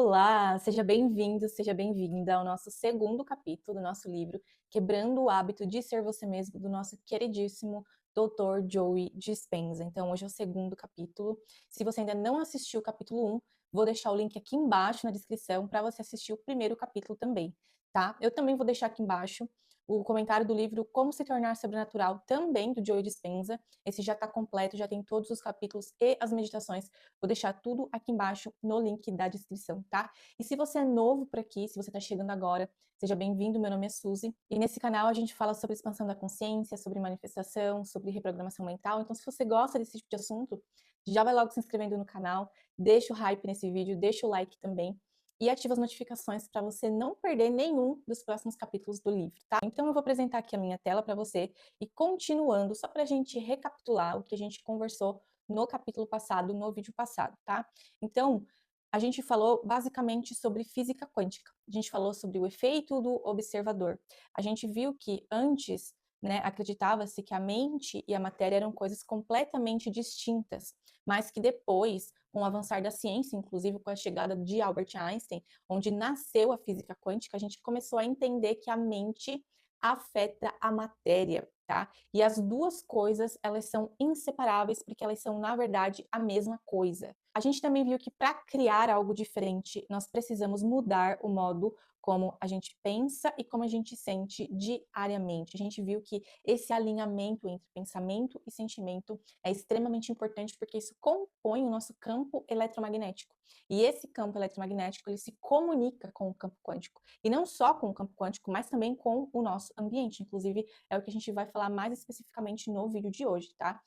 Olá, seja bem-vindo, seja bem-vinda ao nosso segundo capítulo do nosso livro Quebrando o Hábito de Ser Você Mesmo, do nosso queridíssimo Dr. Joey Dispenza. Então, hoje é o segundo capítulo. Se você ainda não assistiu o capítulo 1, vou deixar o link aqui embaixo na descrição para você assistir o primeiro capítulo também, tá? Eu também vou deixar aqui embaixo o comentário do livro Como Se Tornar Sobrenatural, também do Joey Dispenza. Esse já está completo, já tem todos os capítulos e as meditações. Vou deixar tudo aqui embaixo no link da descrição, tá? E se você é novo por aqui, se você está chegando agora, seja bem-vindo. Meu nome é Suzy. E nesse canal a gente fala sobre expansão da consciência, sobre manifestação, sobre reprogramação mental. Então, se você gosta desse tipo de assunto, já vai logo se inscrevendo no canal, deixa o hype nesse vídeo, deixa o like também e ativa as notificações para você não perder nenhum dos próximos capítulos do livro, tá? Então eu vou apresentar aqui a minha tela para você e continuando, só para a gente recapitular o que a gente conversou no capítulo passado, no vídeo passado, tá? Então, a gente falou basicamente sobre física quântica. A gente falou sobre o efeito do observador. A gente viu que antes, né, acreditava-se que a mente e a matéria eram coisas completamente distintas, mas que depois, com o avançar da ciência, inclusive com a chegada de Albert Einstein, onde nasceu a física quântica, a gente começou a entender que a mente afeta a matéria, tá? E as duas coisas, elas são inseparáveis porque elas são, na verdade, a mesma coisa. A gente também viu que para criar algo diferente, nós precisamos mudar o modo como a gente pensa e como a gente sente diariamente. A gente viu que esse alinhamento entre pensamento e sentimento é extremamente importante porque isso compõe o nosso campo eletromagnético. E esse campo eletromagnético, ele se comunica com o campo quântico. E não só com o campo quântico, mas também com o nosso ambiente. Inclusive, é o que a gente vai falar mais especificamente no vídeo de hoje, tá?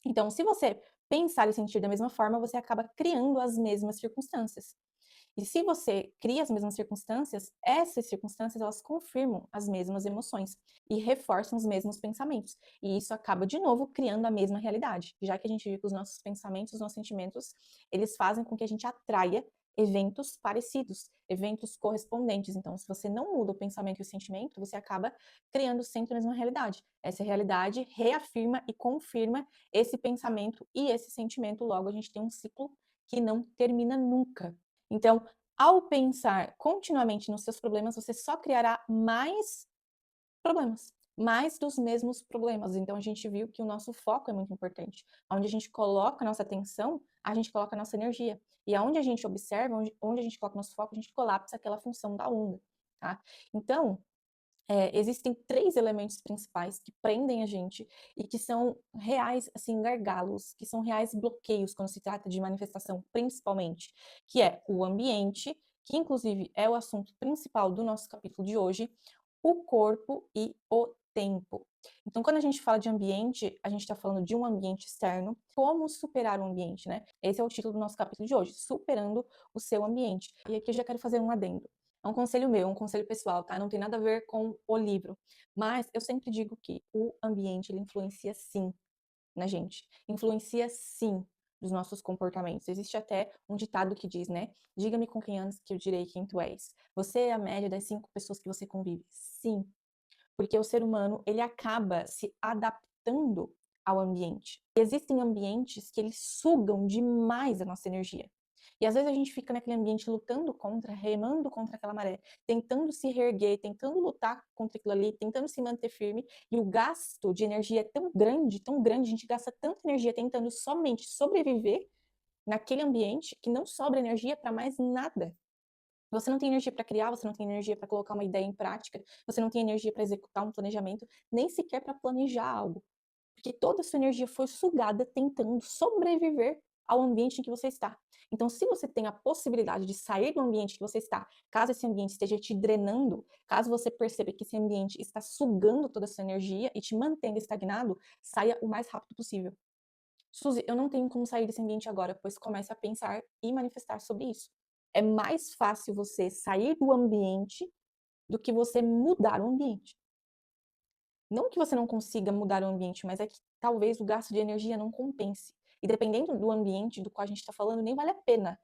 Então, se você pensar e sentir da mesma forma, você acaba criando as mesmas circunstâncias. E se você cria as mesmas circunstâncias, essas circunstâncias elas confirmam as mesmas emoções e reforçam os mesmos pensamentos. E isso acaba de novo criando a mesma realidade, já que a gente viu que os nossos pensamentos, os nossos sentimentos, eles fazem com que a gente atraia eventos parecidos, eventos correspondentes. Então, se você não muda o pensamento e o sentimento, você acaba criando sempre a mesma realidade. Essa realidade reafirma e confirma esse pensamento e esse sentimento, logo a gente tem um ciclo que não termina nunca. Então, ao pensar continuamente nos seus problemas, você só criará mais problemas, mais dos mesmos problemas. Então, a gente viu que o nosso foco é muito importante. Onde a gente coloca a nossa atenção, a gente coloca a nossa energia. E aonde a gente observa, onde a gente coloca o nosso foco, a gente colapsa aquela função da onda, tá? Então, existem 3 elementos principais que prendem a gente e que são reais, assim, gargalos, que são reais bloqueios quando se trata de manifestação, principalmente, que é o ambiente, que inclusive é o assunto principal do nosso capítulo de hoje, o corpo e o tempo. Então, quando a gente fala de ambiente, a gente está falando de um ambiente externo, como superar o ambiente, né? Esse é o título do nosso capítulo de hoje, superando o seu ambiente. E aqui eu já quero fazer um adendo. É um conselho meu, um conselho pessoal, tá? Não tem nada a ver com o livro. Mas eu sempre digo que o ambiente, ele influencia sim na gente. Influencia sim nos nossos comportamentos. Existe até um ditado que diz, né? Diga-me com quem andas que eu direi quem tu és. Você é a média das 5 pessoas que você convive. Sim, porque o ser humano, ele acaba se adaptando ao ambiente. E existem ambientes que eles sugam demais a nossa energia. E às vezes a gente fica naquele ambiente lutando contra, remando contra aquela maré, tentando se reerguer, tentando lutar contra aquilo ali, tentando se manter firme, e o gasto de energia é tão grande, a gente gasta tanta energia tentando somente sobreviver naquele ambiente que não sobra energia para mais nada. Você não tem energia para criar, você não tem energia para colocar uma ideia em prática, você não tem energia para executar um planejamento, nem sequer para planejar algo. Porque toda a sua energia foi sugada tentando sobreviver ao ambiente em que você está. Então, se você tem a possibilidade de sair do ambiente que você está, caso esse ambiente esteja te drenando, caso você perceba que esse ambiente está sugando toda a sua energia e te mantendo estagnado, saia o mais rápido possível. Suzy, eu não tenho como sair desse ambiente agora, pois comece a pensar e manifestar sobre isso. É mais fácil você sair do ambiente do que você mudar o ambiente. Não que você não consiga mudar o ambiente, mas é que talvez o gasto de energia não compense. E dependendo do ambiente do qual a gente está falando, nem vale a pena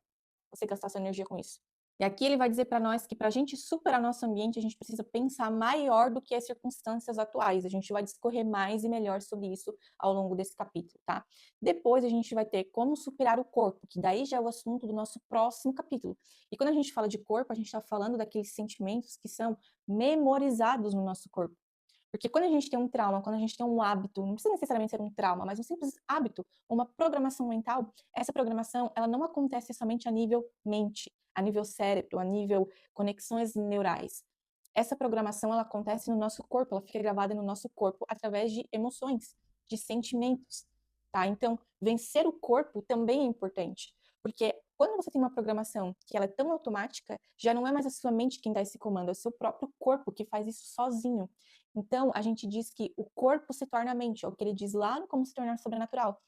você gastar sua energia com isso. E aqui ele vai dizer para nós que para a gente superar nosso ambiente, a gente precisa pensar maior do que as circunstâncias atuais. A gente vai discorrer mais e melhor sobre isso ao longo desse capítulo, tá? Depois a gente vai ter como superar o corpo, que daí já é o assunto do nosso próximo capítulo. E quando a gente fala de corpo, a gente está falando daqueles sentimentos que são memorizados no nosso corpo. Porque quando a gente tem um trauma, quando a gente tem um hábito, não precisa necessariamente ser um trauma, mas um simples hábito, uma programação mental, essa programação, ela não acontece somente a nível mente, a nível cérebro, a nível conexões neurais. Essa programação, ela acontece no nosso corpo, ela fica gravada no nosso corpo através de emoções, de sentimentos, tá? Então, vencer o corpo também é importante, porque quando você tem uma programação que ela é tão automática, já não é mais a sua mente quem dá esse comando, é o seu próprio corpo que faz isso sozinho. Então, a gente diz que o corpo se torna a mente, é o que ele diz lá no Como Se Tornar Sobrenatural.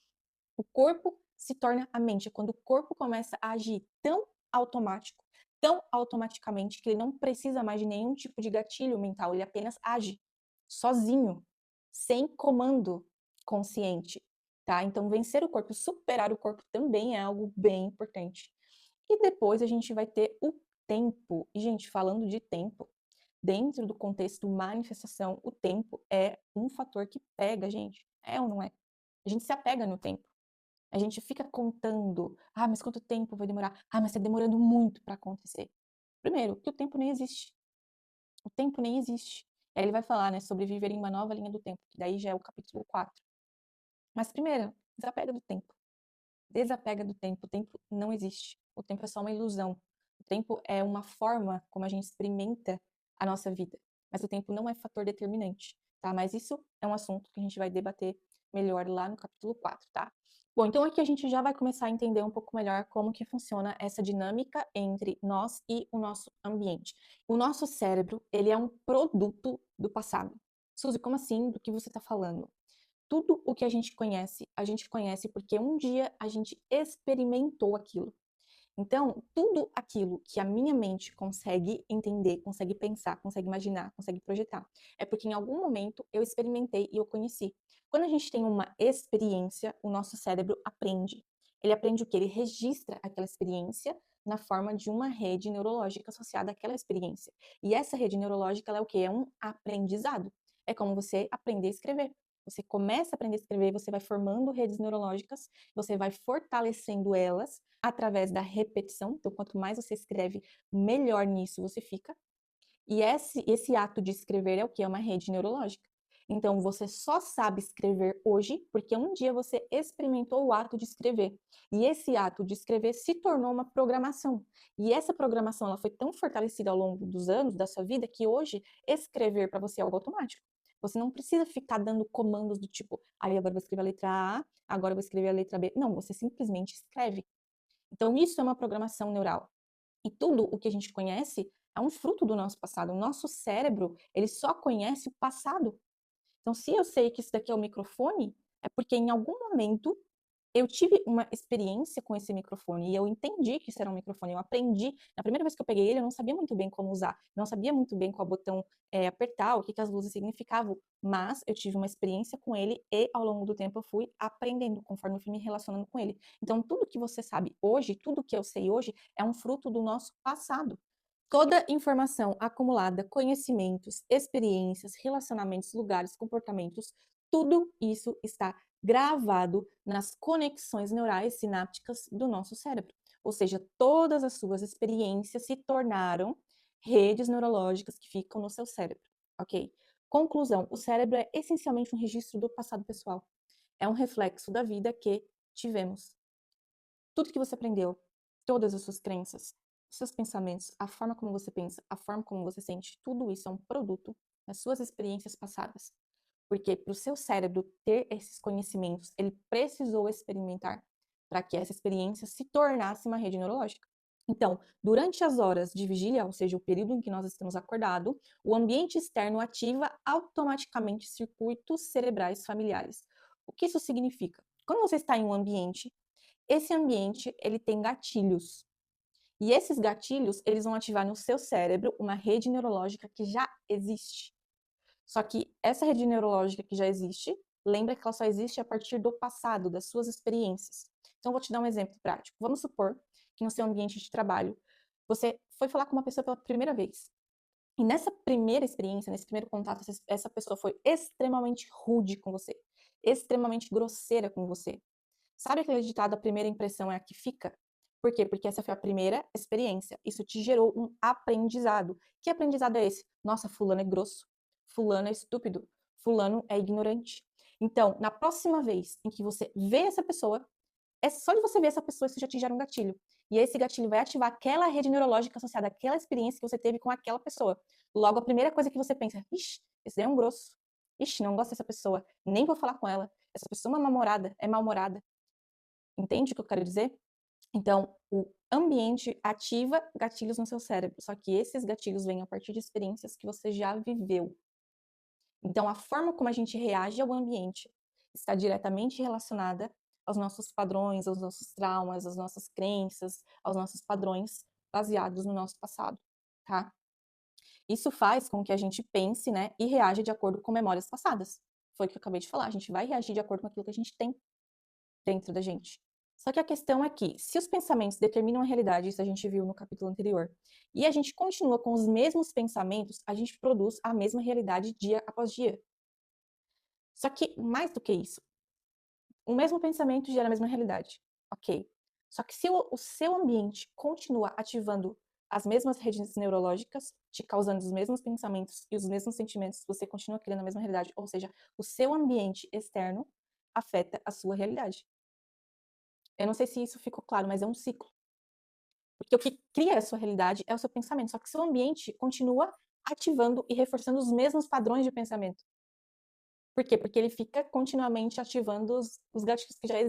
O corpo se torna a mente, é quando o corpo começa a agir tão automaticamente, que ele não precisa mais de nenhum tipo de gatilho mental, ele apenas age sozinho, sem comando consciente, tá? Então, vencer o corpo, superar o corpo também é algo bem importante. E depois a gente vai ter o tempo. E, gente, falando de tempo, dentro do contexto manifestação, o tempo é um fator que pega a gente. É ou não é? A gente se apega no tempo. A gente fica contando. Ah, mas quanto tempo vai demorar? Ah, mas está demorando muito para acontecer. Primeiro, que o tempo nem existe. O tempo nem existe. Aí ele vai falar, né, sobre viver em uma nova linha do tempo, que daí já é o capítulo 4. Mas primeiro, desapega do tempo. Desapega do tempo. O tempo não existe. O tempo é só uma ilusão. O tempo é uma forma como a gente experimenta a nossa vida. Mas o tempo não é fator determinante, tá? Mas isso é um assunto que a gente vai debater melhor lá no capítulo 4, tá? Bom, então aqui a gente já vai começar a entender um pouco melhor como que funciona essa dinâmica entre nós e o nosso ambiente. O nosso cérebro, ele é um produto do passado. Suzy, como assim? Do que você está falando? Tudo o que a gente conhece porque um dia a gente experimentou aquilo. Então, tudo aquilo que a minha mente consegue entender, consegue pensar, consegue imaginar, consegue projetar, é porque em algum momento eu experimentei e eu conheci. Quando a gente tem uma experiência, o nosso cérebro aprende. Ele aprende o que? Ele registra aquela experiência na forma de uma rede neurológica associada àquela experiência. E essa rede neurológica, ela é o que? É um aprendizado. É como você aprender a escrever. Você começa a aprender a escrever, você vai formando redes neurológicas, você vai fortalecendo elas através da repetição. Então, quanto mais você escreve, melhor nisso você fica. E esse ato de escrever é o que? É uma rede neurológica. Então, você só sabe escrever hoje porque um dia você experimentou o ato de escrever. E esse ato de escrever se tornou uma programação. E essa programação ela foi tão fortalecida ao longo dos anos da sua vida que hoje escrever para você é algo automático. Você não precisa ficar dando comandos do tipo, aí agora eu vou escrever a letra A, agora eu vou escrever a letra B. Não, você simplesmente escreve. Então, isso é uma programação neural. E tudo o que a gente conhece é um fruto do nosso passado. O nosso cérebro, ele só conhece o passado. Então, se eu sei que isso daqui é o microfone, é porque em algum momento eu tive uma experiência com esse microfone e eu entendi que isso era um microfone. Eu aprendi. Na primeira vez que eu peguei ele, eu não sabia muito bem como usar, não sabia muito bem qual botão apertar, o que, que as luzes significavam. Mas eu tive uma experiência com ele e ao longo do tempo eu fui aprendendo conforme eu fui me relacionando com ele. Então, tudo que você sabe hoje, tudo que eu sei hoje, é um fruto do nosso passado. Toda informação acumulada, conhecimentos, experiências, relacionamentos, lugares, comportamentos, tudo isso está gravado nas conexões neurais sinápticas do nosso cérebro. Ou seja, todas as suas experiências se tornaram redes neurológicas que ficam no seu cérebro, ok? Conclusão: o cérebro é essencialmente um registro do passado pessoal. É um reflexo da vida que tivemos. Tudo que você aprendeu, todas as suas crenças, os seus pensamentos, a forma como você pensa, a forma como você sente, tudo isso é um produto das suas experiências passadas. Porque para o seu cérebro ter esses conhecimentos, ele precisou experimentar para que essa experiência se tornasse uma rede neurológica. Então, durante as horas de vigília, ou seja, o período em que nós estamos acordados, o ambiente externo ativa automaticamente circuitos cerebrais familiares. O que isso significa? Quando você está em um ambiente, esse ambiente ele tem gatilhos. E esses gatilhos, eles vão ativar no seu cérebro uma rede neurológica que já existe. Só que essa rede neurológica que já existe, lembra que ela só existe a partir do passado, das suas experiências. Então, eu vou te dar um exemplo prático. Vamos supor que no seu ambiente de trabalho, Você foi falar com uma pessoa pela primeira vez. E nessa primeira experiência, nesse primeiro contato, essa pessoa foi extremamente rude com você, extremamente grosseira com você. Sabe aquele ditado, a primeira impressão é a que fica? Por quê? Porque essa foi a primeira experiência. Isso te gerou um aprendizado. Que aprendizado é esse? Nossa, fulano é grosso, fulano é estúpido, fulano é ignorante. Então, na próxima vez em que você vê essa pessoa, é só de você ver essa pessoa, isso já te gera um gatilho. E esse gatilho vai ativar aquela rede neurológica associada àquela experiência que você teve com aquela pessoa. Logo, a primeira coisa que você pensa, ixi, esse daí é um grosso. Ixi, não gosto dessa pessoa, nem vou falar com ela. Essa pessoa é mal-humorada, é mal-humorada. Entende o que eu quero dizer? Então, o ambiente ativa gatilhos no seu cérebro, só que esses gatilhos vêm a partir de experiências que você já viveu. Então, a forma como a gente reage ao ambiente está diretamente relacionada aos nossos padrões, aos nossos traumas, às nossas crenças, aos nossos padrões baseados no nosso passado, tá? Isso faz com que a gente pense, né, e reaja de acordo com memórias passadas. Foi o que eu acabei de falar, a gente vai reagir de acordo com aquilo que a gente tem dentro da gente. Só que a questão é que, se os pensamentos determinam a realidade, isso a gente viu no capítulo anterior, e a gente continua com os mesmos pensamentos, a gente produz a mesma realidade dia após dia. Só que, mais do que isso, o mesmo pensamento gera a mesma realidade, ok? Só que se o seu ambiente continua ativando as mesmas redes neurológicas, te causando os mesmos pensamentos e os mesmos sentimentos, você continua criando a mesma realidade. Ou seja, o seu ambiente externo afeta a sua realidade. Eu não sei se isso ficou claro, mas é um ciclo. Porque o que cria a sua realidade é o seu pensamento. Só que seu ambiente continua ativando e reforçando os mesmos padrões de pensamento. Por quê? Porque ele fica continuamente ativando os gatilhos que já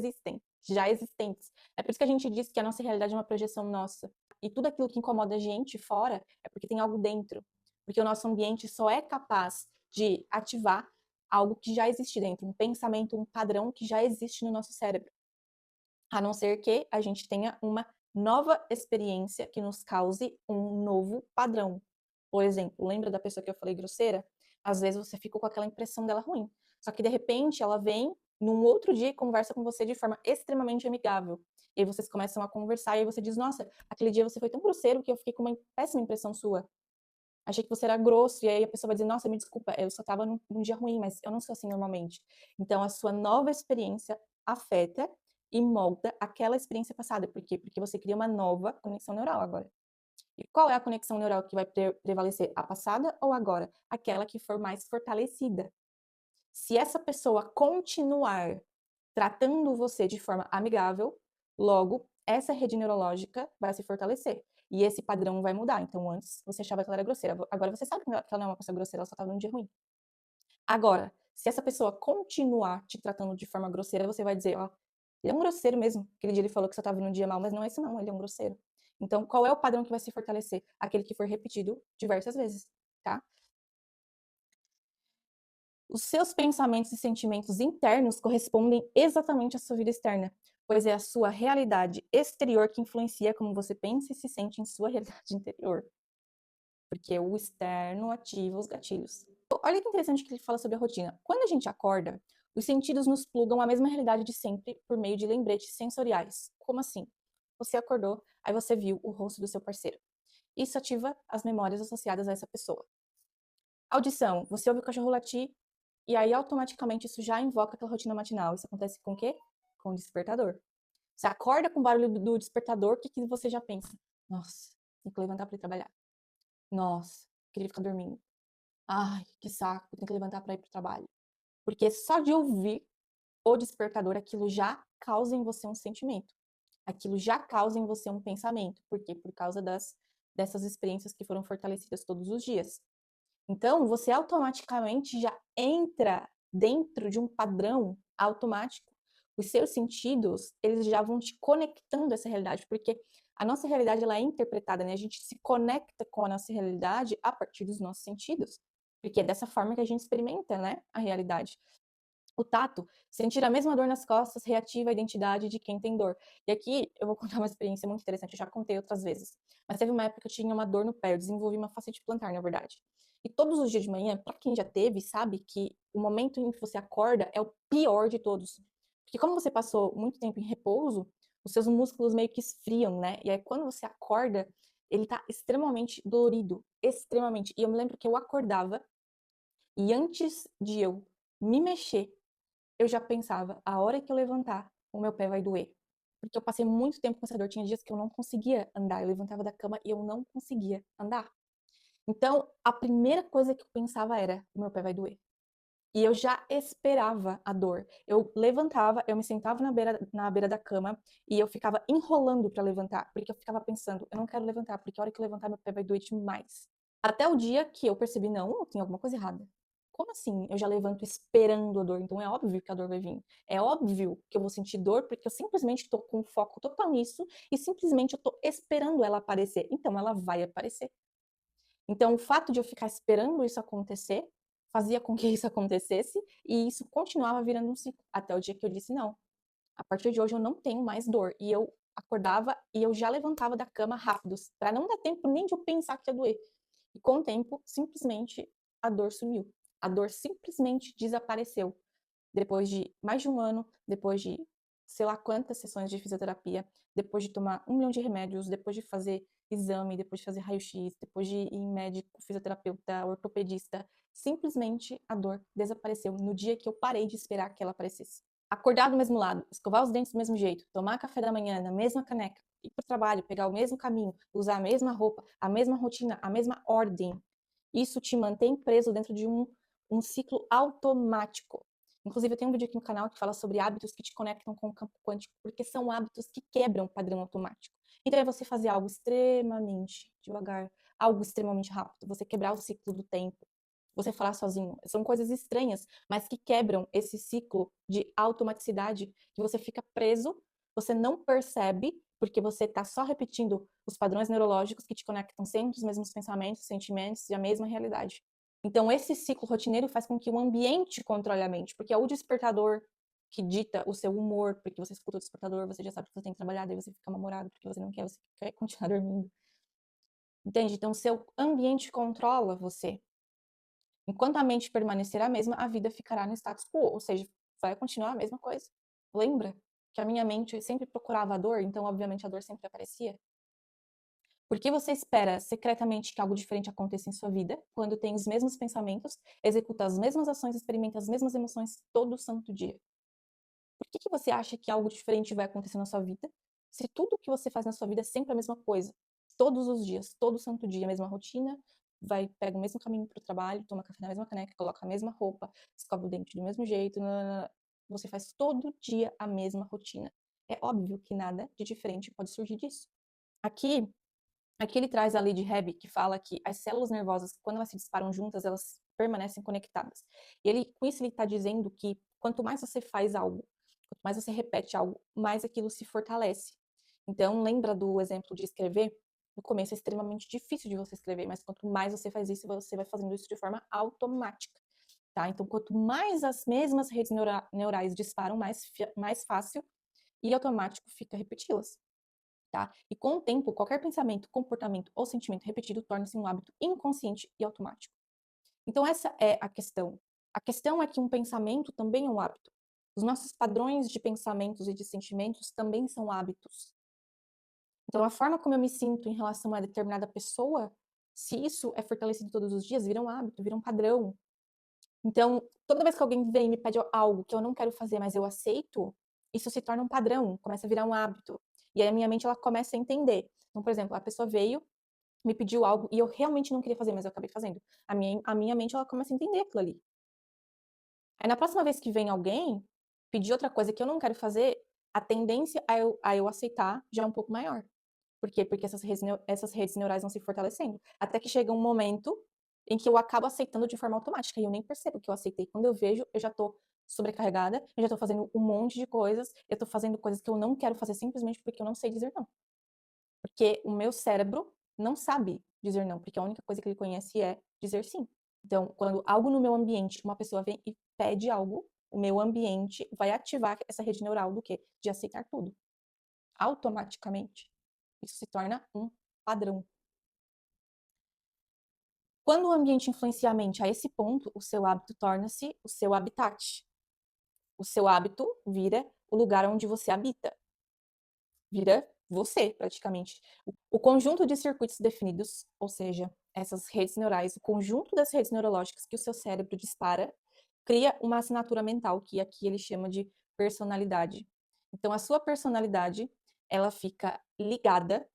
existentes. É por isso que a gente diz que a nossa realidade é uma projeção nossa. E tudo aquilo que incomoda a gente fora é porque tem algo dentro. Porque o nosso ambiente só é capaz de ativar algo que já existe dentro, um pensamento, um padrão que já existe no nosso cérebro. A não ser que a gente tenha uma nova experiência que nos cause um novo padrão. Por exemplo, lembra da pessoa que eu falei grosseira? Às vezes você ficou com aquela impressão dela ruim. Só que de repente ela vem num outro dia e conversa com você de forma extremamente amigável. E aí vocês começam a conversar e aí você diz: Nossa, aquele dia você foi tão grosseiro que eu fiquei com uma péssima impressão sua. Achei que você era grosso. E aí a pessoa vai dizer: Nossa, me desculpa, eu só estava num dia ruim, mas eu não sou assim normalmente. Então a sua nova experiência afeta e molda aquela experiência passada. Por quê? Porque você cria uma nova conexão neural agora. E qual é a conexão neural que vai prevalecer? A passada ou agora? Aquela que for mais fortalecida. Se essa pessoa continuar tratando você de forma amigável, logo, essa rede neurológica vai se fortalecer. E esse padrão vai mudar. Então, antes você achava que ela era grosseira. Agora você sabe que ela não é uma pessoa grosseira, ela só estava num dia ruim. Agora, se essa pessoa continuar te tratando de forma grosseira, você vai dizer, ó, ele é um grosseiro mesmo. Aquele dia ele falou que só estava num dia mal, mas não é isso não, ele é um grosseiro. Então, qual é o padrão que vai se fortalecer? Aquele que for repetido diversas vezes, tá? Os seus pensamentos e sentimentos internos correspondem exatamente à sua vida externa, pois é a sua realidade exterior que influencia como você pensa e se sente em sua realidade interior. Porque o externo ativa os gatilhos. Olha que interessante que ele fala sobre a rotina. Quando a gente acorda, os sentidos nos plugam à mesma realidade de sempre por meio de lembretes sensoriais. Como assim? Você acordou, aí você viu o rosto do seu parceiro. Isso ativa as memórias associadas a essa pessoa. Audição, você ouve o cachorro latir e aí automaticamente isso já invoca aquela rotina matinal. Isso acontece com o quê? Com o despertador. Você acorda com o barulho do despertador, o que você já pensa? Nossa, tem que levantar para ir trabalhar. Nossa, queria ficar dormindo. Ai, que saco, tem que levantar para ir para o trabalho. Porque só de ouvir o despertador, aquilo já causa em você um sentimento. Aquilo já causa em você um pensamento. Por quê? Por causa dessas experiências que foram fortalecidas todos os dias. Então, você automaticamente já entra dentro de um padrão automático. Os seus sentidos, eles já vão te conectando a essa realidade, porque a nossa realidade ela é interpretada, né? A gente se conecta com a nossa realidade a partir dos nossos sentidos, porque é dessa forma que a gente experimenta, né, a realidade. O tato, sentir a mesma dor nas costas, reativa a identidade de quem tem dor. E aqui eu vou contar uma experiência muito interessante, eu já contei outras vezes. Mas teve uma época que eu tinha uma dor no pé, eu desenvolvi uma fascite plantar, na verdade. E todos os dias de manhã, para quem já teve, sabe que o momento em que você acorda é o pior de todos. Porque como você passou muito tempo em repouso, os seus músculos meio que esfriam, né? E aí quando você acorda, ele tá extremamente dolorido, extremamente. E eu me lembro que eu acordava e antes de eu me mexer, eu já pensava, a hora que eu levantar, o meu pé vai doer. Porque eu passei muito tempo com essa dor, tinha dias que eu não conseguia andar, eu levantava da cama e eu não conseguia andar. Então, a primeira coisa que eu pensava era, o meu pé vai doer. E eu já esperava a dor. Eu levantava, eu me sentava na beira da cama e eu ficava enrolando para levantar, porque eu ficava pensando, eu não quero levantar, porque a hora que eu levantar meu pé vai doer demais. Até o dia que eu percebi, não, tem alguma coisa errada. Como assim? Eu já levanto esperando a dor, então é óbvio que a dor vai vir. É óbvio que eu vou sentir dor, porque eu simplesmente estou com foco total nisso e simplesmente eu estou esperando ela aparecer. Então ela vai aparecer. Então, o fato de eu ficar esperando isso acontecer fazia com que isso acontecesse e isso continuava virando um ciclo, até o dia que eu disse não. A partir de hoje eu não tenho mais dor. E eu acordava e eu já levantava da cama rápido, para não dar tempo nem de eu pensar que ia doer. E com o tempo, simplesmente a dor sumiu. A dor simplesmente desapareceu. Depois de mais de um ano, depois de sei lá quantas sessões de fisioterapia, depois de tomar 1 milhão de remédios, depois de fazer exame, depois de fazer raio-x, depois de ir em médico, fisioterapeuta, ortopedista, simplesmente a dor desapareceu no dia que eu parei de esperar que ela aparecesse. Acordar do mesmo lado, escovar os dentes do mesmo jeito, tomar café da manhã na mesma caneca, ir para o trabalho, pegar o mesmo caminho, usar a mesma roupa, a mesma rotina, a mesma ordem. Isso te mantém preso dentro de um ciclo automático. Inclusive, eu tenho um vídeo aqui no canal que fala sobre hábitos que te conectam com o campo quântico, porque são hábitos que quebram o padrão automático. Então, é você fazer algo extremamente devagar, algo extremamente rápido, você quebrar o ciclo do tempo, você falar sozinho. São coisas estranhas, mas que quebram esse ciclo de automaticidade, que você fica preso, você não percebe, porque você está só repetindo os padrões neurológicos que te conectam sempre os mesmos pensamentos, sentimentos e a mesma realidade. Então, esse ciclo rotineiro faz com que o ambiente controle a mente, porque é o despertador que dita o seu humor, porque você escuta o despertador, você já sabe que você tem que trabalhar, daí você fica mal-humorado porque você não quer, você quer continuar dormindo. Entende? Então, o seu ambiente controla você. Enquanto a mente permanecer a mesma, a vida ficará no status quo, ou seja, vai continuar a mesma coisa. Lembra que a minha mente sempre procurava a dor, então, obviamente, a dor sempre aparecia? Por que você espera secretamente que algo diferente aconteça em sua vida, quando tem os mesmos pensamentos, executa as mesmas ações, experimenta as mesmas emoções todo santo dia? Por que você acha que algo diferente vai acontecer na sua vida, se tudo que você faz na sua vida é sempre a mesma coisa? Todos os dias, todo santo dia, a mesma rotina, pega o mesmo caminho para o trabalho, toma café na mesma caneca, coloca a mesma roupa, escova o dente do mesmo jeito, nanana. Você faz todo dia a mesma rotina. É óbvio que nada de diferente pode surgir disso. Aqui Aqui ele traz a lei de Hebb, que fala que as células nervosas, quando elas se disparam juntas, elas permanecem conectadas. E com isso ele está dizendo que quanto mais você faz algo, quanto mais você repete algo, mais aquilo se fortalece. Então, lembra do exemplo de escrever? No começo é extremamente difícil de você escrever, mas quanto mais você faz isso, você vai fazendo isso de forma automática. Tá? Então, quanto mais as mesmas redes neurais disparam, mais fácil e automático fica repeti-las. Tá? E com o tempo, qualquer pensamento, comportamento ou sentimento repetido torna-se um hábito inconsciente e automático. Então, essa é a questão. A questão é que um pensamento também é um hábito. Os nossos padrões de pensamentos e de sentimentos também são hábitos. Então, a forma como eu me sinto em relação a determinada pessoa, se isso é fortalecido todos os dias, vira um hábito, vira um padrão. Então, toda vez que alguém vem e me pede algo que eu não quero fazer, mas eu aceito, isso se torna um padrão, começa a virar um hábito. E aí a minha mente ela começa a entender. Então, por exemplo, a pessoa veio, me pediu algo e eu realmente não queria fazer, mas eu acabei fazendo. A minha mente ela começa a entender aquilo ali. Aí na próxima vez que vem alguém pedir outra coisa que eu não quero fazer, a tendência a eu aceitar já é um pouco maior. Por quê? Porque essas redes neurais vão se fortalecendo. Até que chega um momento em que eu acabo aceitando de forma automática e eu nem percebo que eu aceitei. Quando eu vejo, eu já tô sobrecarregada, eu já tô fazendo um monte de coisas, eu tô fazendo coisas que eu não quero fazer simplesmente porque eu não sei dizer não. Porque o meu cérebro não sabe dizer não, porque a única coisa que ele conhece é dizer sim. Então, quando algo no meu ambiente, uma pessoa vem e pede algo, o meu ambiente vai ativar essa rede neural do quê? De aceitar tudo. Automaticamente. Isso se torna um padrão. Quando o ambiente influencia a mente a esse ponto, o seu hábito torna-se o seu habitat. O seu hábito vira o lugar onde você habita. Vira você, praticamente. O conjunto de circuitos definidos, ou seja, essas redes neurais, o conjunto das redes neurológicas que o seu cérebro dispara, cria uma assinatura mental, que aqui ele chama de personalidade. Então, a sua personalidade, ela fica ligada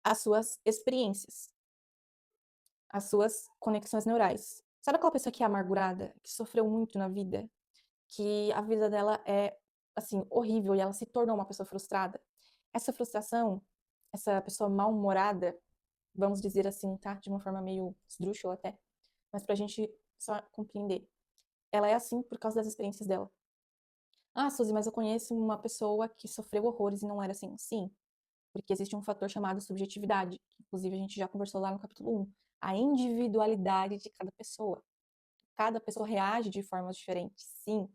às suas experiências, às suas conexões neurais. Sabe aquela pessoa que é amargurada, que sofreu muito na vida, que a vida dela é, assim, horrível e ela se tornou uma pessoa frustrada? Essa frustração, essa pessoa mal-humorada, vamos dizer assim, tá? De uma forma meio esdrúxula até, mas pra gente só compreender. Ela é assim por causa das experiências dela. Ah, Suzy, mas eu conheço uma pessoa que sofreu horrores e não era assim. Sim, porque existe um fator chamado subjetividade, que inclusive a gente já conversou lá no capítulo 1. A individualidade de cada pessoa. Cada pessoa reage de formas diferentes, sim.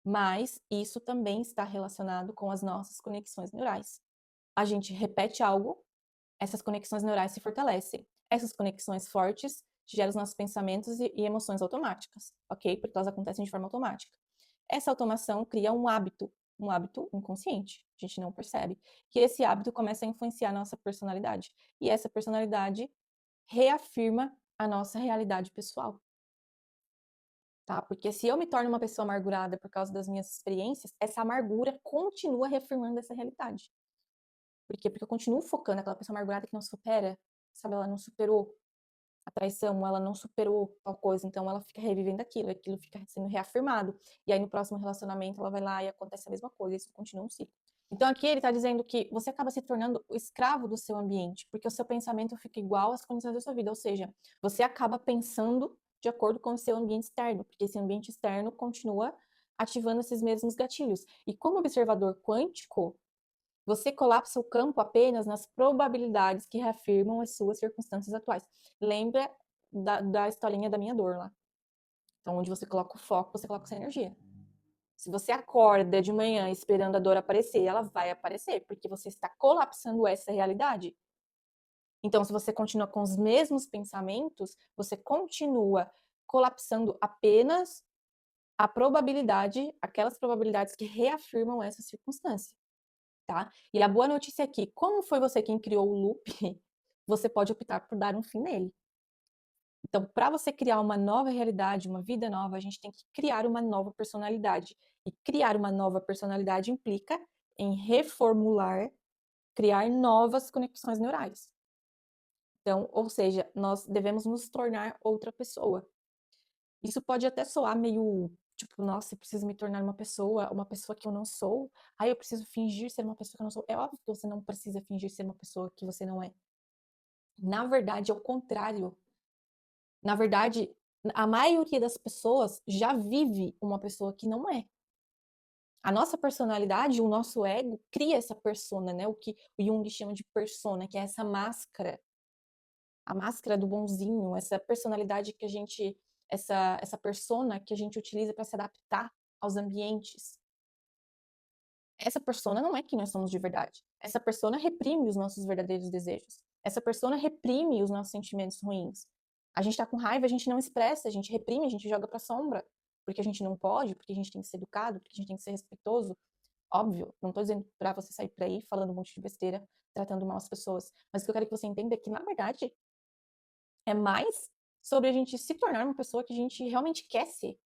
Mas isso também está relacionado com as nossas conexões neurais. A gente repete algo, essas conexões neurais se fortalecem. Essas conexões fortes geram os nossos pensamentos e emoções automáticas, ok? Porque elas acontecem de forma automática. Essa automação cria um hábito inconsciente, a gente não percebe, que esse hábito começa a influenciar a nossa personalidade. E essa personalidade reafirma a nossa realidade pessoal. Tá? Porque se eu me torno uma pessoa amargurada por causa das minhas experiências, essa amargura continua reafirmando essa realidade. Por quê? Porque eu continuo focando naquela pessoa amargurada que não supera, sabe? Ela não superou a traição, ela não superou tal coisa, então ela fica revivendo aquilo fica sendo reafirmado. E aí no próximo relacionamento ela vai lá e acontece a mesma coisa, isso continua um ciclo. Então aqui ele está dizendo que você acaba se tornando o escravo do seu ambiente, porque o seu pensamento fica igual às condições da sua vida, ou seja, você acaba pensando de acordo com o seu ambiente externo, porque esse ambiente externo continua ativando esses mesmos gatilhos. E como observador quântico, você colapsa o campo apenas nas probabilidades que reafirmam as suas circunstâncias atuais. Lembra da historinha da minha dor lá. Então, onde você coloca o foco, você coloca essa energia. Se você acorda de manhã esperando a dor aparecer, ela vai aparecer, porque você está colapsando essa realidade. Então, se você continua com os mesmos pensamentos, você continua colapsando apenas a probabilidade, aquelas probabilidades que reafirmam essa circunstância. Tá? E a boa notícia é que, como foi você quem criou o loop, você pode optar por dar um fim nele. Então, para você criar uma nova realidade, uma vida nova, a gente tem que criar uma nova personalidade. E criar uma nova personalidade implica em reformular, criar novas conexões neurais. Então, ou seja, nós devemos nos tornar outra pessoa. Isso pode até soar meio tipo, nossa, eu preciso me tornar uma pessoa que eu não sou. Aí eu preciso fingir ser uma pessoa que eu não sou. É óbvio que você não precisa fingir ser uma pessoa que você não é. Na verdade, é o contrário. Na verdade, a maioria das pessoas já vive uma pessoa que não é. A nossa personalidade, o nosso ego, cria essa persona, né? O que o Jung chama de persona, que é essa máscara. A máscara do bonzinho, essa personalidade que a gente, essa persona que a gente utiliza para se adaptar aos ambientes. Essa persona não é quem nós somos de verdade. Essa persona reprime os nossos verdadeiros desejos. Essa persona reprime os nossos sentimentos ruins. A gente tá com raiva, a gente não expressa, a gente reprime, a gente joga pra sombra. Porque a gente não pode, porque a gente tem que ser educado, porque a gente tem que ser respeitoso. Óbvio, não tô dizendo pra você sair por aí falando um monte de besteira, tratando mal as pessoas. Mas o que eu quero que você entenda é que, na verdade, é mais sobre a gente se tornar uma pessoa que a gente realmente quer ser.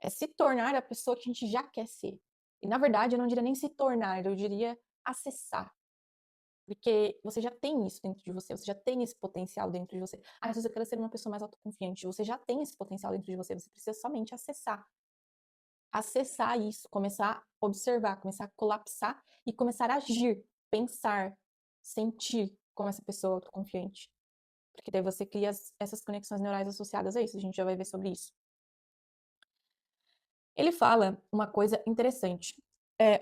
É se tornar a pessoa que a gente já quer ser. E, na verdade, eu não diria nem se tornar, eu diria acessar. Porque você já tem isso dentro de você já tem esse potencial dentro de você. Ah, se você quer ser uma pessoa mais autoconfiante, você já tem esse potencial dentro de você precisa somente acessar. Acessar isso, começar a observar, começar a colapsar e começar a agir, pensar, sentir como essa pessoa autoconfiante. Porque daí você cria essas conexões neurais associadas a isso, a gente já vai ver sobre isso. Ele fala uma coisa interessante.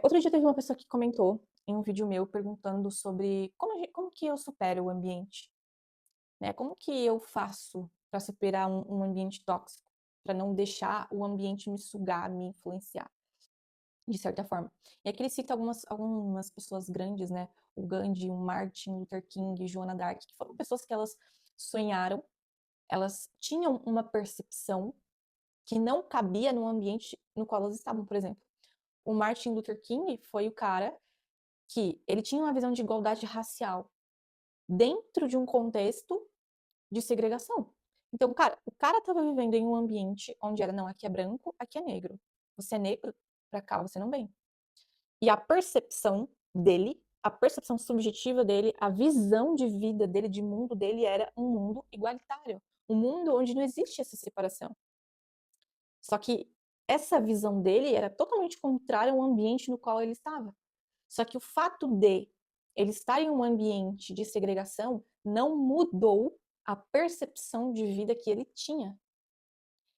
Outro dia teve uma pessoa que comentou em um vídeo meu perguntando sobre como que eu supero o ambiente, né? Como que eu faço para superar um ambiente tóxico, para não deixar o ambiente me sugar, me influenciar, de certa forma. E aqui ele cita algumas pessoas grandes, né? O Gandhi, o Martin Luther King, Joana d'Arc, que foram pessoas que elas sonharam, elas tinham uma percepção que não cabia no ambiente no qual elas estavam, por exemplo. O Martin Luther King foi o cara que ele tinha uma visão de igualdade racial dentro de um contexto de segregação. Então, o cara estava vivendo em um ambiente onde era, não, aqui é branco, aqui é negro. Você é negro, pra cá você não vem. E a percepção dele, a percepção subjetiva dele, a visão de vida dele, de mundo dele, era um mundo igualitário. Um mundo onde não existe essa separação. Só que essa visão dele era totalmente contrária ao ambiente no qual ele estava. Só que o fato de ele estar em um ambiente de segregação não mudou a percepção de vida que ele tinha.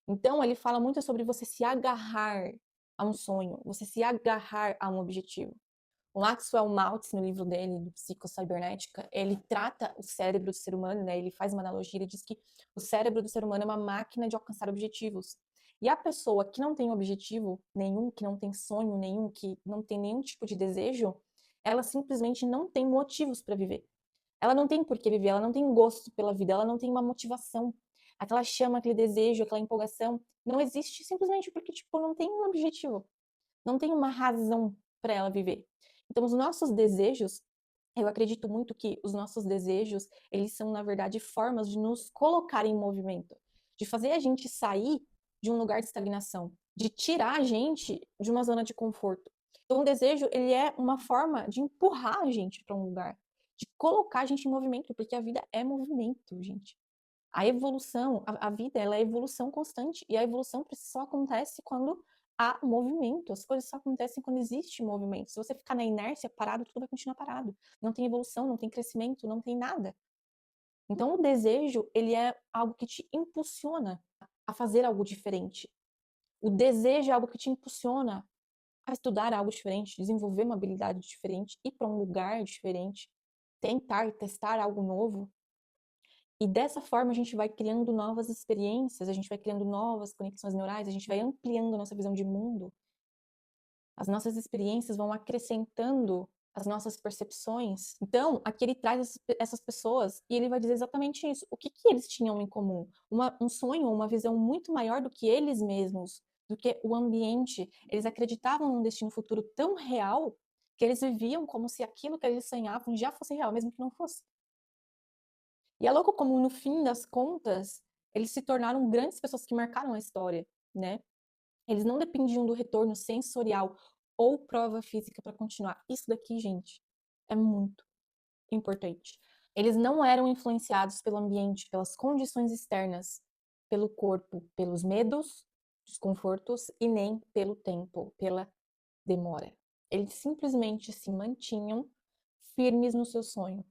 Então, ele fala muito sobre você se agarrar a um sonho, você se agarrar a um objetivo. O Maxwell Maltz, no livro dele, do Psicocibernética, ele trata o cérebro do ser humano, né? Ele faz uma analogia, ele diz que o cérebro do ser humano é uma máquina de alcançar objetivos. E a pessoa que não tem objetivo nenhum, que não tem sonho nenhum, que não tem nenhum tipo de desejo, ela simplesmente não tem motivos para viver. Ela não tem por que viver, ela não tem gosto pela vida, ela não tem uma motivação. Aquela chama, aquele desejo, aquela empolgação, não existe simplesmente porque, tipo, não tem um objetivo. Não tem uma razão para ela viver. Então, os nossos desejos, eu acredito muito que os nossos desejos, eles são, na verdade, formas de nos colocar em movimento, de fazer a gente sair de um lugar de estagnação, de tirar a gente de uma zona de conforto. Então, o desejo, ele é uma forma de empurrar a gente para um lugar, de colocar a gente em movimento, porque a vida é movimento, gente. A evolução, a vida, ela é evolução constante, e a evolução só acontece quando há movimento, as coisas só acontecem quando existe movimento. Se você ficar na inércia, parado, tudo vai continuar parado. Não tem evolução, não tem crescimento, não tem nada. Então, o desejo, ele é algo que te impulsiona a fazer algo diferente. O desejo é algo que te impulsiona a estudar algo diferente, desenvolver uma habilidade diferente, ir para um lugar diferente, tentar, testar algo novo. E dessa forma a gente vai criando novas experiências, a gente vai criando novas conexões neurais, a gente vai ampliando a nossa visão de mundo. As nossas experiências vão acrescentando as nossas percepções. Então, aqui ele traz essas pessoas e ele vai dizer exatamente isso. O que que eles tinham em comum? Um sonho, uma visão muito maior do que eles mesmos, do que o ambiente. Eles acreditavam num destino futuro tão real que eles viviam como se aquilo que eles sonhavam já fosse real, mesmo que não fosse. E é louco como, no fim das contas, eles se tornaram grandes pessoas que marcaram a história, né? Eles não dependiam do retorno sensorial ou prova física para continuar. Isso daqui, gente, é muito importante. Eles não eram influenciados pelo ambiente, pelas condições externas, pelo corpo, pelos medos, desconfortos e nem pelo tempo, pela demora. Eles simplesmente se mantinham firmes no seu sonho.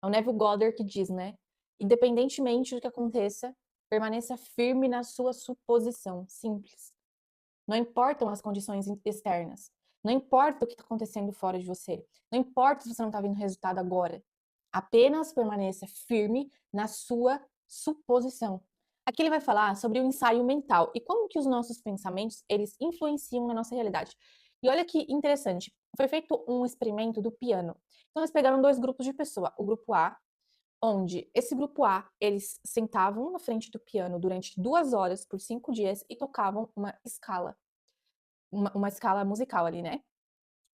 É o Neville Goddard que diz, né? Independentemente do que aconteça, permaneça firme na sua suposição. Simples. Não importam as condições externas. Não importa o que está acontecendo fora de você. Não importa se você não está vendo resultado agora. Apenas permaneça firme na sua suposição. Aqui ele vai falar sobre o ensaio mental e como que os nossos pensamentos, eles influenciam na nossa realidade. E olha que interessante, foi feito um experimento do piano. Então eles pegaram dois grupos de pessoa, o grupo A, onde esse grupo A, eles sentavam na frente do piano durante 2 horas por 5 dias e tocavam uma escala, uma escala musical ali, né?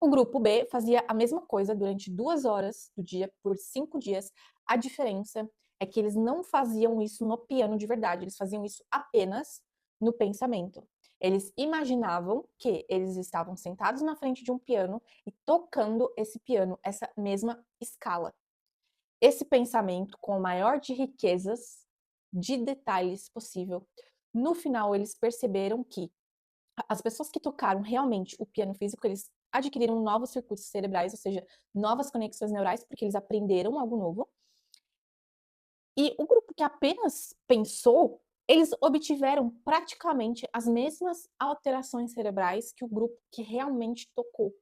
O grupo B fazia a mesma coisa durante 2 horas do dia por 5 dias. A diferença é que eles não faziam isso no piano de verdade, eles faziam isso apenas no pensamento. Eles imaginavam que eles estavam sentados na frente de um piano e tocando esse piano, essa mesma escala. Esse pensamento, com o maior de riquezas, de detalhes possível, no final eles perceberam que as pessoas que tocaram realmente o piano físico, eles adquiriram novos circuitos cerebrais, ou seja, novas conexões neurais, porque eles aprenderam algo novo. E o grupo que apenas pensou, eles obtiveram praticamente as mesmas alterações cerebrais que o grupo que realmente tocou.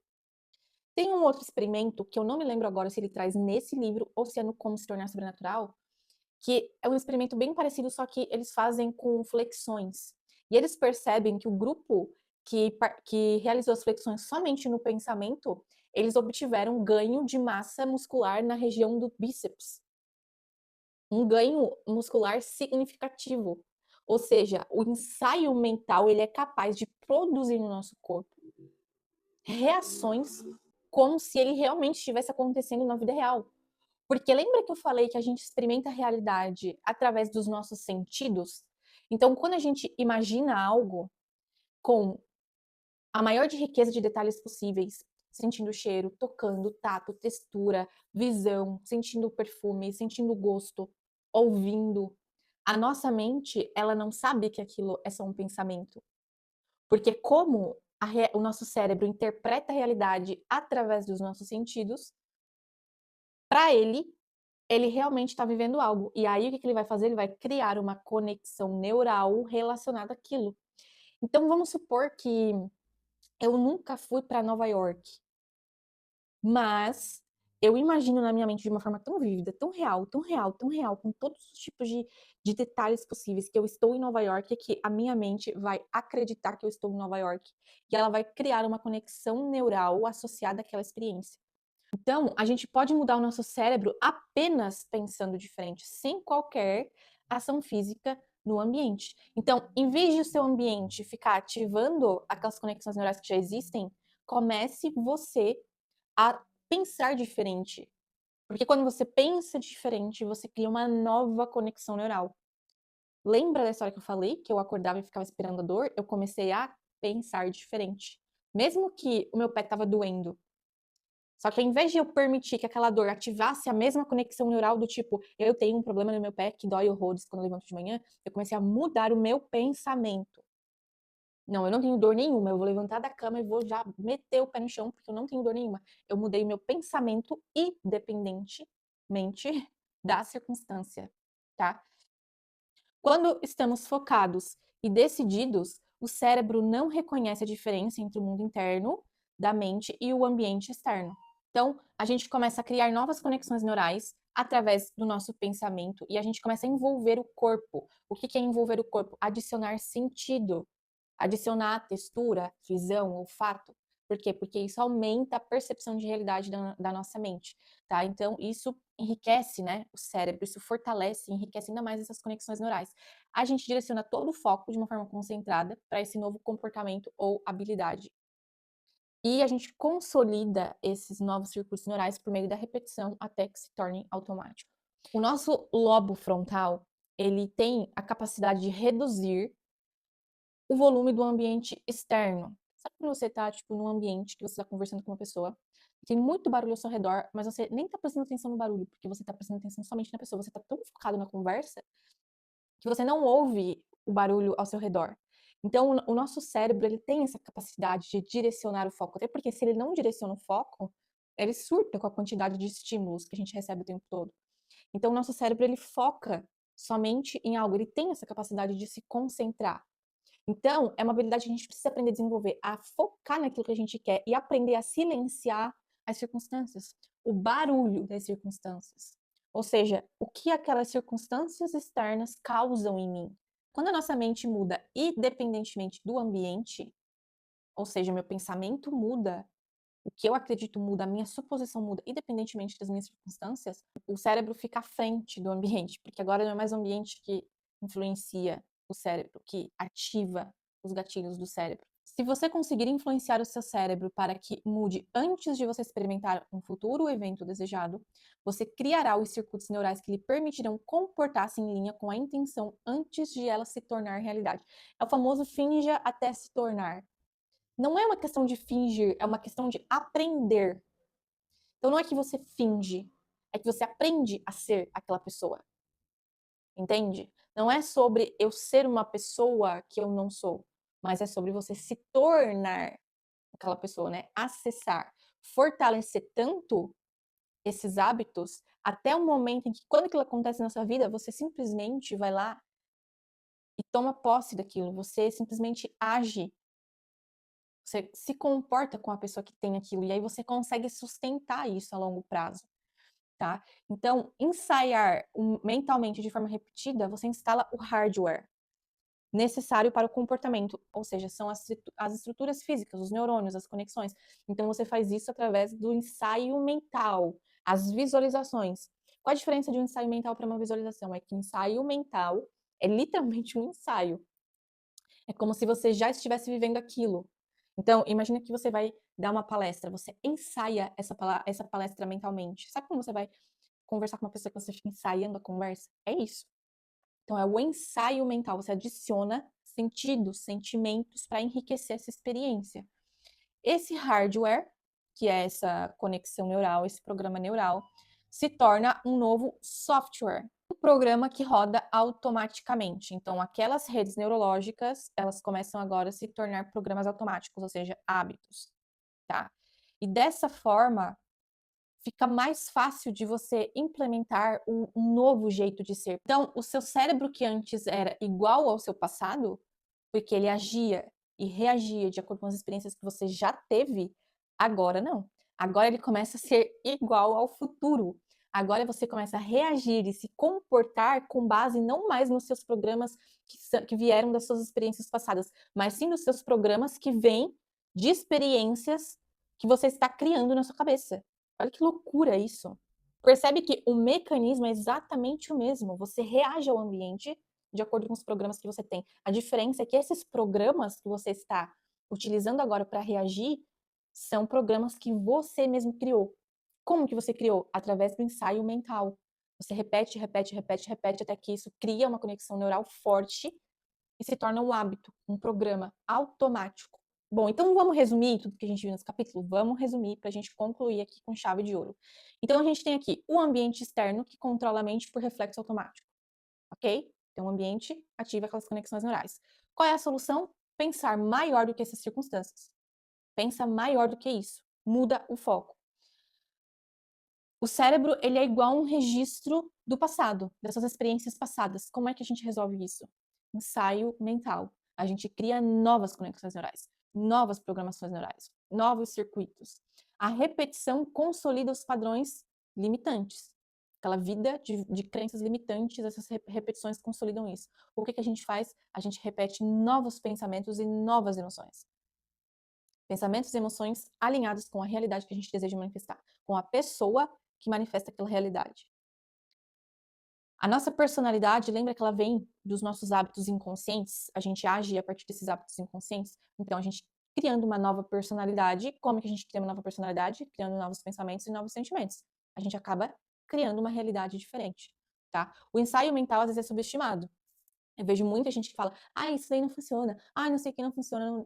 Tem um outro experimento, que eu não me lembro agora se ele traz nesse livro ou se é no Como Se Tornar Sobrenatural, que é um experimento bem parecido, só que eles fazem com flexões. E eles percebem que o grupo que realizou as flexões somente no pensamento, eles obtiveram ganho de massa muscular na região do bíceps. Um ganho muscular significativo. Ou seja, o ensaio mental ele é capaz de produzir no nosso corpo reações como se ele realmente estivesse acontecendo na vida real. Porque lembra que eu falei que a gente experimenta a realidade através dos nossos sentidos? Então, quando a gente imagina algo com a maior de riqueza de detalhes possíveis, sentindo o cheiro, tocando, tato, textura, visão, sentindo o perfume, sentindo o gosto, ouvindo, a nossa mente, ela não sabe que aquilo é só um pensamento. Porque como o nosso cérebro interpreta a realidade através dos nossos sentidos, para ele realmente está vivendo algo. E aí o que que ele vai fazer? Ele vai criar uma conexão neural relacionada àquilo. Então vamos supor que eu nunca fui para Nova York, mas eu imagino na minha mente de uma forma tão vívida, tão real, tão real, tão real, com todos os tipos de detalhes possíveis, que eu estou em Nova York, que a minha mente vai acreditar que eu estou em Nova York. E ela vai criar uma conexão neural associada àquela experiência. Então, a gente pode mudar o nosso cérebro apenas pensando diferente, sem qualquer ação física no ambiente. Então, em vez de o seu ambiente ficar ativando aquelas conexões neurais que já existem, comece você a pensar diferente. Porque quando você pensa diferente, você cria uma nova conexão neural. Lembra da história que eu falei, que eu acordava e ficava esperando a dor? Eu comecei a pensar diferente. Mesmo que o meu pé estava doendo, só que ao invés de eu permitir que aquela dor ativasse a mesma conexão neural do tipo, eu tenho um problema no meu pé que dói horrores quando eu levanto de manhã, eu comecei a mudar o meu pensamento. Não, eu não tenho dor nenhuma, eu vou levantar da cama e vou já meter o pé no chão, porque eu não tenho dor nenhuma. Eu mudei o meu pensamento independentemente da circunstância, tá? Quando estamos focados e decididos, o cérebro não reconhece a diferença entre o mundo interno da mente e o ambiente externo. Então, a gente começa a criar novas conexões neurais através do nosso pensamento e a gente começa a envolver o corpo. O que é envolver o corpo? Adicionar sentido, adicionar textura, visão, olfato. Por quê? Porque isso aumenta a percepção de realidade da nossa mente, tá? Então, isso enriquece, né, o cérebro, isso fortalece, enriquece ainda mais essas conexões neurais. A gente direciona todo o foco de uma forma concentrada para esse novo comportamento ou habilidade. E a gente consolida esses novos circuitos neurais por meio da repetição até que se tornem automáticos. O nosso lobo frontal, ele tem a capacidade de reduzir o volume do ambiente externo. Sabe quando você tá, tipo, num ambiente que você tá conversando com uma pessoa, tem muito barulho ao seu redor, mas você nem tá prestando atenção no barulho, porque você tá prestando atenção somente na pessoa, você tá tão focado na conversa que você não ouve o barulho ao seu redor. Então, o nosso cérebro, ele tem essa capacidade de direcionar o foco, até porque se ele não direciona o foco, ele surta com a quantidade de estímulos que a gente recebe o tempo todo. Então, o nosso cérebro, ele foca somente em algo, ele tem essa capacidade de se concentrar. Então, é uma habilidade que a gente precisa aprender a desenvolver, a focar naquilo que a gente quer e aprender a silenciar as circunstâncias, o barulho das circunstâncias. Ou seja, o que aquelas circunstâncias externas causam em mim. Quando a nossa mente muda independentemente do ambiente, ou seja, meu pensamento muda, o que eu acredito muda, a minha suposição muda, independentemente das minhas circunstâncias, o cérebro fica à frente do ambiente, porque agora não é mais o ambiente que influencia o cérebro, que ativa os gatilhos do cérebro. Se você conseguir influenciar o seu cérebro para que mude antes de você experimentar um futuro evento desejado, você criará os circuitos neurais que lhe permitirão comportar-se em linha com a intenção antes de ela se tornar realidade. É o famoso finja até se tornar. Não é uma questão de fingir, é uma questão de aprender. Então não é que você finge, é que você aprende a ser aquela pessoa. Entende? Não é sobre eu ser uma pessoa que eu não sou, mas é sobre você se tornar aquela pessoa, né? Acessar, fortalecer tanto esses hábitos até o momento em que, quando aquilo acontece na sua vida, você simplesmente vai lá e toma posse daquilo, você simplesmente age, você se comporta com a pessoa que tem aquilo, e aí você consegue sustentar isso a longo prazo, tá? Então, ensaiar mentalmente de forma repetida, você instala o hardware necessário para o comportamento, ou seja, são as estruturas físicas, os neurônios, as conexões. Então, você faz isso através do ensaio mental, as visualizações. Qual a diferença de um ensaio mental para uma visualização? É que o ensaio mental é literalmente um ensaio. É como se você já estivesse vivendo aquilo. Então, imagina que você vai dar uma palestra, você ensaia essa palestra mentalmente. Sabe quando você vai conversar com uma pessoa que você fica ensaiando a conversa? É isso. Então, é o ensaio mental. Você adiciona sentidos, sentimentos para enriquecer essa experiência. Esse hardware, que é essa conexão neural, esse programa neural, se torna um novo software, um programa que roda automaticamente. Então, aquelas redes neurológicas, elas começam agora a se tornar programas automáticos, ou seja, hábitos, tá? E dessa forma, fica mais fácil de você implementar um novo jeito de ser. Então, o seu cérebro que antes era igual ao seu passado, porque ele agia e reagia de acordo com as experiências que você já teve, agora não. Agora ele começa a ser igual ao futuro. Agora você começa a reagir e se comportar com base não mais nos seus programas que vieram das suas experiências passadas, mas sim nos seus programas que vêm de experiências que você está criando na sua cabeça. Olha que loucura isso. Percebe que o mecanismo é exatamente o mesmo. Você reage ao ambiente de acordo com os programas que você tem. A diferença é que esses programas que você está utilizando agora para reagir são programas que você mesmo criou. Como que você criou? Através do ensaio mental. Você repete, repete, repete, repete até que isso cria uma conexão neural forte e se torna um hábito, um programa automático. Bom, então vamos resumir tudo que a gente viu nesse capítulo? Vamos resumir para a gente concluir aqui com chave de ouro. Então a gente tem aqui o ambiente externo que controla a mente por reflexo automático, ok? Então o ambiente ativa aquelas conexões neurais. Qual é a solução? Pensar maior do que essas circunstâncias. Pensa maior do que isso. Muda o foco. O cérebro, ele é igual a um registro do passado, dessas experiências passadas. Como é que a gente resolve isso? Ensaio mental. A gente cria novas conexões neurais, novas programações neurais, novos circuitos. A repetição consolida os padrões limitantes. Aquela vida de crenças limitantes, essas repetições consolidam isso. O que a gente faz? A gente repete novos pensamentos e novas emoções. Pensamentos e emoções alinhados com a realidade que a gente deseja manifestar, com a pessoa que manifesta aquela realidade. A nossa personalidade, lembra que ela vem dos nossos hábitos inconscientes? A gente age a partir desses hábitos inconscientes? Então, a gente criando uma nova personalidade, como que a gente cria uma nova personalidade? Criando novos pensamentos e novos sentimentos. A gente acaba criando uma realidade diferente, tá? O ensaio mental, às vezes, é subestimado. Eu vejo muita gente que fala, isso daí não funciona, não sei o que não funciona.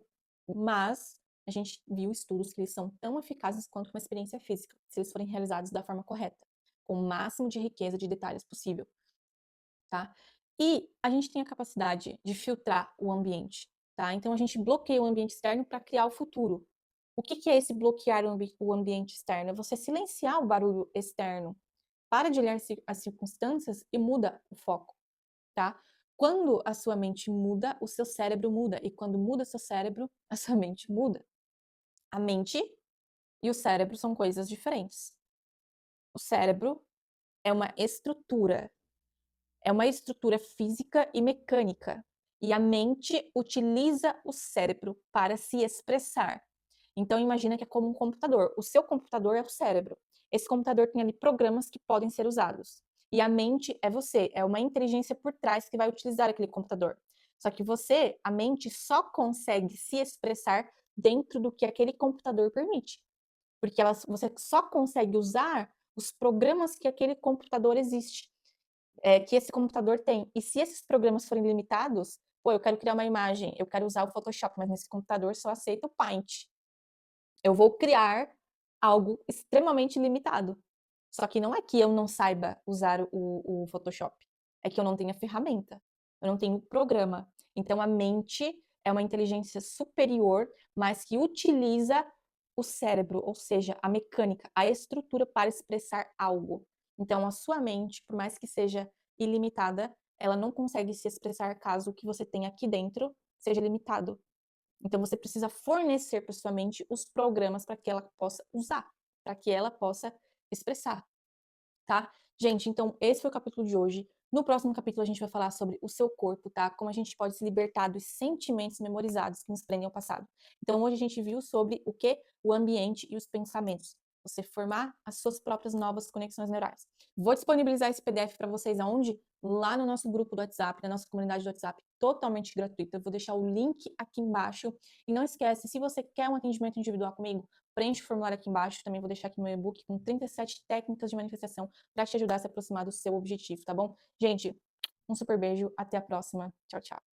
Mas a gente viu estudos que eles são tão eficazes quanto uma experiência física, se eles forem realizados da forma correta, com o máximo de riqueza de detalhes possível, tá? E a gente tem a capacidade de filtrar o ambiente, tá? Então a gente bloqueia o ambiente externo para criar o futuro. O que é esse bloquear o ambiente externo? É você silenciar o barulho externo. Para de olhar as circunstâncias e muda o foco, tá? Quando a sua mente muda, o seu cérebro muda. E quando muda o seu cérebro, a sua mente muda. A mente e o cérebro são coisas diferentes. O cérebro é uma estrutura física e mecânica. E a mente utiliza o cérebro para se expressar. Então imagina que é como um computador. O seu computador é o cérebro. Esse computador tem ali programas que podem ser usados. E a mente é você, é uma inteligência por trás que vai utilizar aquele computador. Só que você, a mente, só consegue se expressar dentro do que aquele computador permite. Porque você só consegue usar os programas que aquele computador existe, que esse computador tem. E se esses programas forem limitados, eu quero criar uma imagem, eu quero usar o Photoshop, mas nesse computador só aceita o Paint. Eu vou criar algo extremamente limitado. Só que não é que eu não saiba usar o Photoshop, é que eu não tenho a ferramenta, eu não tenho o programa. Então a mente é uma inteligência superior, mas que utiliza o cérebro, ou seja, a mecânica, a estrutura para expressar algo. Então a sua mente, por mais que seja ilimitada, ela não consegue se expressar caso o que você tem aqui dentro seja limitado. Então você precisa fornecer para sua mente os programas para que ela possa usar, para que ela possa expressar, tá? Gente, então esse foi o capítulo de hoje. No próximo capítulo a gente vai falar sobre o seu corpo, tá? Como a gente pode se libertar dos sentimentos memorizados que nos prendem ao passado. Então hoje a gente viu sobre o que? O ambiente e os pensamentos. você formar as suas próprias novas conexões neurais. Vou disponibilizar esse PDF para vocês aonde? Lá no nosso grupo do WhatsApp, na nossa comunidade do WhatsApp, totalmente gratuita. Eu vou deixar o link aqui embaixo. E não esquece, se você quer um atendimento individual comigo, preenche o formulário aqui embaixo. Também vou deixar aqui meu e-book com 37 técnicas de manifestação para te ajudar a se aproximar do seu objetivo, tá bom? Gente, um super beijo, até a próxima. Tchau, tchau.